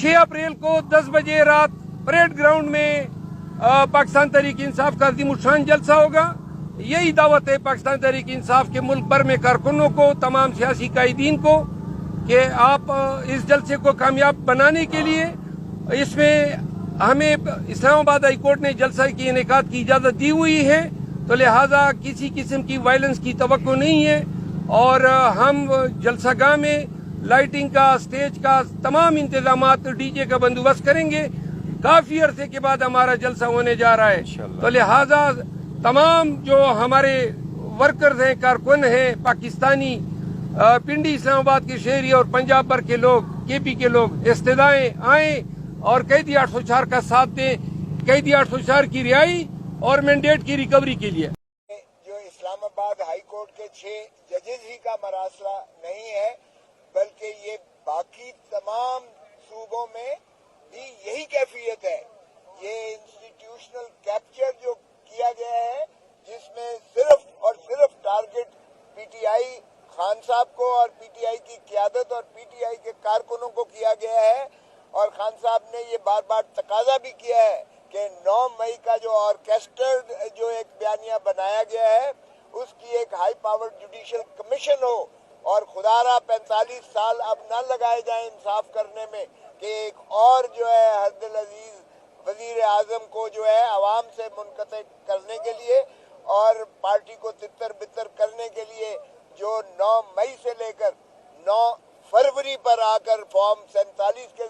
6 अप्रैल को 10 बजे रात परेड ग्राउंड में पाकिस्तान तहरीक इंसाफ का अज़ीम शान जलसा होगा। यही दावत है पाकिस्तान तहरीक इंसाफ के मुल्क भर में कारकुनों को, तमाम सियासी कायदीन को, कि आप इस जलसे को कामयाब बनाने के लिए, इसमें हमें इस्लामाबाद हाई कोर्ट ने जलसा की इनेकाद की इजाज़त दी हुई है, तो लिहाजा किसी किस्म की वायलेंस की तवक्को नहीं है। और हम जलसागाह में लाइटिंग का, स्टेज का तमाम इंतजामात, डीजे का बंदोबस्त करेंगे। काफी अरसे के बाद हमारा जलसा होने जा रहा है, तो लिहाजा तमाम जो हमारे वर्कर्स हैं, कारकुन हैं, पाकिस्तानी, पिंडी इस्लामाबाद के शहरी और पंजाब भर के लोग, केपी के लोग इस्तेदाएं आए और कैदी 804 का साथ दें, कैदी 804 की रिहाई और मैंडेट की रिकवरी के लिए। जो इस्लामाबाद हाई कोर्ट के 6 जजेस ही का मरासला नहीं है, बल्कि ये बाकी तमाम सूबों में भी यही कैफियत है। ये इंस्टीट्यूशनल कैप्चर जो किया गया है, जिसमें सिर्फ और सिर्फ टारगेट पीटीआई खान साहब को और पीटीआई की क़यादत और पीटीआई के कारकुनों को किया गया है। और खान साहब ने ये बार बार तकाजा भी किया है कि 9 मई का जो ऑर्केस्ट्रेड जो एक बयानिया बनाया गया है, उसकी एक हाई पावर जुडिशियल कमीशन हो और खुदारा 45 साल अब न लगाए जाएं इंसाफ करने में कि एक और जो है हरदिल अजीज वजीर आजम को जो है अवाम से मुनक़ते करने के लिए और पार्टी को तितर बितर करने के लिए जो 9 मई से लेकर 9 फरवरी पर आकर फॉर्म 47 के